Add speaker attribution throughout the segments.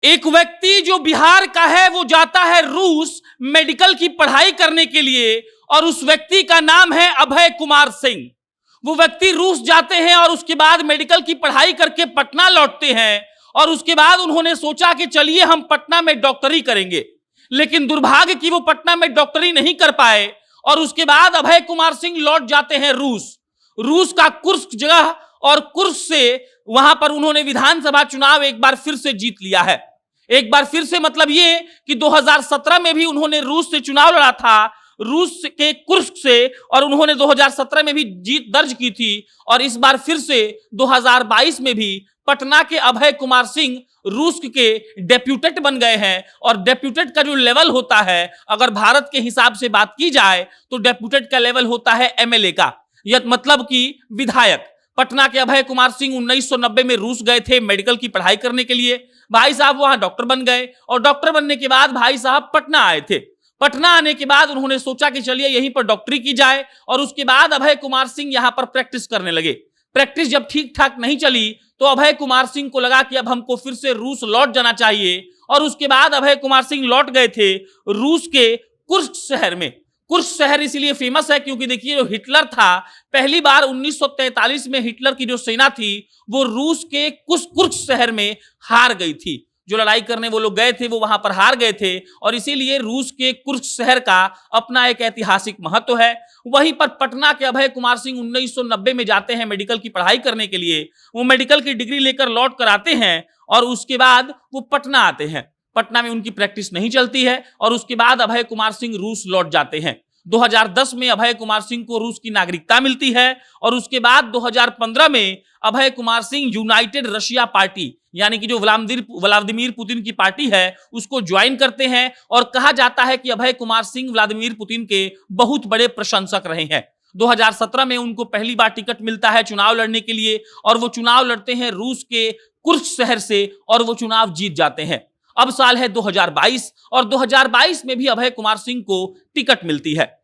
Speaker 1: एक व्यक्ति जो बिहार का है वो जाता है रूस मेडिकल की पढ़ाई करने के लिए, और उस व्यक्ति का नाम है अभय कुमार सिंह। वो व्यक्ति रूस जाते हैं और उसके बाद मेडिकल की पढ़ाई करके पटना लौटते हैं, और उसके बाद उन्होंने सोचा कि चलिए हम पटना में डॉक्टरी करेंगे, लेकिन दुर्भाग्य कि वो पटना में डॉक्टरी नहीं कर पाए। और उसके बाद अभय कुमार सिंह लौट जाते हैं रूस का कुर्स्क जगह, और कुर्स्क से वहां पर उन्होंने विधानसभा चुनाव एक बार फिर से जीत लिया है। एक बार फिर से मतलब ये कि 2017 में भी उन्होंने रूस से चुनाव लड़ा था, रूस के कुर्स्क से, और उन्होंने 2017 में भी जीत दर्ज की थी। और इस बार फिर से 2022 में भी पटना के अभय कुमार सिंह रूस के डेप्यूटेट बन गए हैं। और डेप्यूटेट का जो लेवल होता है, अगर भारत के हिसाब से बात की जाए तो डेप्यूटेट का लेवल होता है एमएलए का, यह मतलब कि विधायक। पटना के अभय कुमार सिंह 1990 में रूस गए थे मेडिकल की पढ़ाई करने के लिए। भाई साहब वहां डॉक्टर बन गए, और डॉक्टर बनने के बाद भाई साहब पटना आए थे। पटना आने के बाद उन्होंने सोचा कि चलिए यहीं पर डॉक्टरी की जाए, और उसके बाद अभय कुमार सिंह यहां पर प्रैक्टिस करने लगे। प्रैक्टिस जब ठीक ठाक नहीं चली तो अभय कुमार सिंह को लगा कि अब हमको फिर से रूस लौट जाना चाहिए, और उसके बाद अभय कुमार सिंह लौट गए थे रूस के कुर्स्क शहर में। कुर्स्क शहर इसलिए फेमस है क्योंकि देखिए जो हिटलर था, पहली बार 1943 में हिटलर की जो सेना थी वो रूस के कुर्स्क शहर में हार गई थी। जो लड़ाई करने वो लोग गए थे वो वहां पर हार गए थे, और इसीलिए रूस के कुर्स्क शहर का अपना एक ऐतिहासिक महत्व है। वहीं पर पटना के अभय कुमार सिंह 1990 में जाते हैं मेडिकल की पढ़ाई करने के लिए। वो मेडिकल की डिग्री लेकर लौट कर आते हैं, और उसके बाद वो पटना आते हैं। पटना में उनकी प्रैक्टिस नहीं चलती है, और उसके बाद अभय कुमार सिंह रूस लौट जाते हैं। 2010 में अभय कुमार सिंह को रूस की नागरिकता मिलती है, और उसके बाद 2015 में Abhay Kumar Singh United Russia party, यानी कि जो व्लादिमीर पुतिन की पार्टी है, उसको ज्वाइन करते हैं। और कहा जाता है कि अभय कुमार सिंह व्लादिमीर पुतिन के बहुत बड़े प्रशंसक रहे हैं। 2017 में उनको पहली बार टिकट मिलता है चुनाव लड़ने के लिए, और वो चुनाव लड़ते हैं रूस के कुर्स्क शहर से, और वो चुनाव जीत जाते हैं। अब साल है 2022, और 2022 में भी अभय कुमार सिंह को टिकट मिलती है।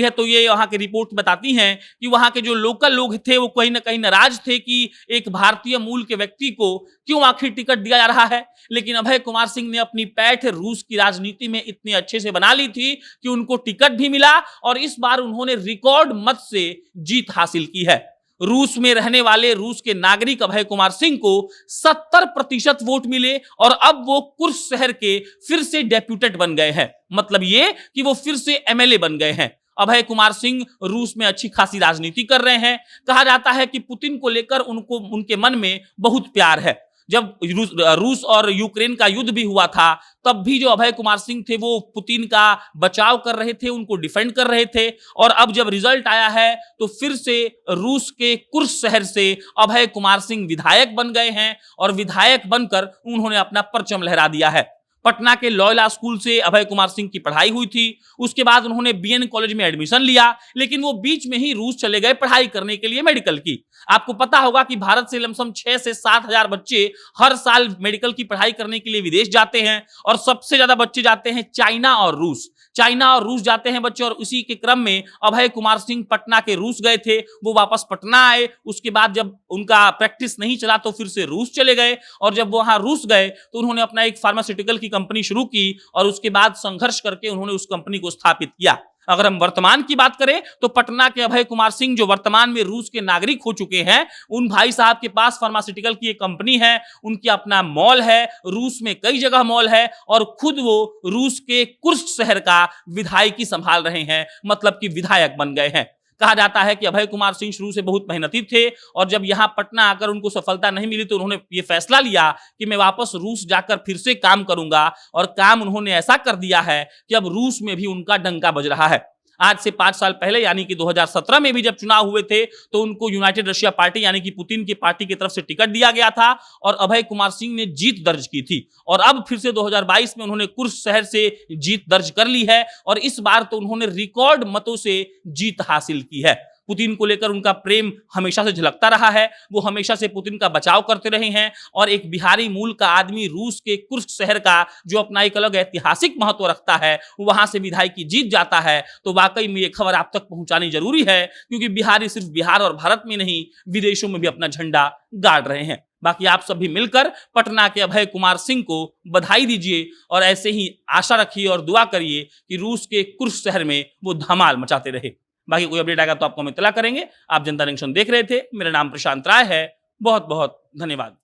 Speaker 1: तो ये वहां की रिपोर्ट बताती हैं कि वहां के जो लोकल लोग थे वो कहीं ना कहीं नाराज थे कि एक भारतीय मूल के व्यक्ति को क्यों आखिर टिकट दिया जा रहा है। लेकिन अभय कुमार सिंह ने अपनी पैठ रूस की राजनीति में इतने अच्छे से बना ली थी कि उनको टिकट भी मिला, और इस बार उन्होंने रिकॉर्ड मत से जीत हासिल की है। रूस में रहने वाले रूस के नागरिक अभय कुमार सिंह को 70% वोट मिले, और अब वो कुर्स्क शहर के फिर से डेप्यूटेट बन गए हैं। मतलब ये कि वो फिर से एमएलए बन गए हैं। अभय कुमार सिंह रूस में अच्छी खासी राजनीति कर रहे हैं। कहा जाता है कि पुतिन को लेकर उनके मन में बहुत प्यार है। जब रूस और यूक्रेन का युद्ध भी हुआ था, तब भी जो अभय कुमार सिंह थे वो पुतिन का बचाव कर रहे थे, उनको डिफेंड कर रहे थे। और अब जब रिजल्ट आया है तो फिर से रूस के कुर्स्क शहर से अभय कुमार सिंह विधायक बन गए हैं, और विधायक बनकर उन्होंने अपना परचम लहरा दिया है। पटना के लॉयला स्कूल से अभय कुमार सिंह की पढ़ाई हुई थी। उसके बाद उन्होंने बीएन कॉलेज में एडमिशन लिया, लेकिन वो बीच में ही रूस चले गए पढ़ाई करने के लिए मेडिकल की। आपको पता होगा कि भारत से लमसम 6 से 7 हजार बच्चे हर साल मेडिकल की पढ़ाई करने के लिए विदेश जाते हैं, और सबसे ज्यादा बच्चे जाते हैं चाइना और रूस जाते हैं बच्चे। और उसी के क्रम में अभय कुमार सिंह पटना के रूस गए थे, वो वापस पटना आए। उसके बाद जब उनका प्रैक्टिस नहीं चला तो फिर से रूस चले गए, और जब वहां रूस गए तो उन्होंने अपना एक फार्मास्यूटिकल की कंपनी शुरू की, और उसके बाद संघर्ष करके उन्होंने उस कंपनी को स्थापित किया। अगर हम वर्तमान की बात करें तो पटना के अभय कुमार सिंह जो वर्तमान में रूस के नागरिक हो चुके हैं, उन भाई साहब के पास फार्मास्यूटिकल की एक कंपनी है, उनकी अपना मॉल है, रूस में कई जगह मॉल है, और खुद वो रूस के कुर्स्क शहर का विधायकी संभाल रहे हैं, मतलब कि विधायक बन गए हैं। कहा जाता है कि अभय कुमार सिंह शुरू से बहुत मेहनती थे, और जब यहां पटना आकर उनको सफलता नहीं मिली तो उन्होंने ये फैसला लिया कि मैं वापस रूस जाकर फिर से काम करूंगा, और काम उन्होंने ऐसा कर दिया है कि अब रूस में भी उनका डंका बज रहा है। आज से 5 साल पहले यानी कि 2017 में भी जब चुनाव हुए थे तो उनको यूनाइटेड रशिया पार्टी यानी कि पुतिन की पार्टी की तरफ से टिकट दिया गया था, और अभय कुमार सिंह ने जीत दर्ज की थी। और अब फिर से 2022 में उन्होंने कुर्स्क शहर से जीत दर्ज कर ली है, और इस बार तो उन्होंने रिकॉर्ड मतों से जीत हासिल की है। पुतिन को लेकर उनका प्रेम हमेशा से झलकता रहा है, वो हमेशा से पुतिन का बचाव करते रहे हैं, और एक बिहारी मूल का आदमी रूस के कुर्स्क शहर का जो अपना एक अलग ऐतिहासिक महत्व रखता है, वहां से विधायकी जीत जाता है। तो वाकई में ये खबर आप तक पहुंचानी जरूरी है, क्योंकि बिहारी सिर्फ बिहार और भारत में नहीं, विदेशों में भी अपना झंडा गाड़ रहे हैं। बाकी आप सब भी मिलकर पटना के अभय कुमार सिंह को बधाई दीजिए और ऐसे ही आशा रखिए और दुआ करिए कि रूस के कुर्स्क शहर में वो धमाल मचाते रहे। बाकी कोई अपडेट आएगा तो आपको हम इत्तला करेंगे। आप जनता जंक्शन देख रहे थे, मेरा नाम प्रशांत राय है। बहुत बहुत धन्यवाद।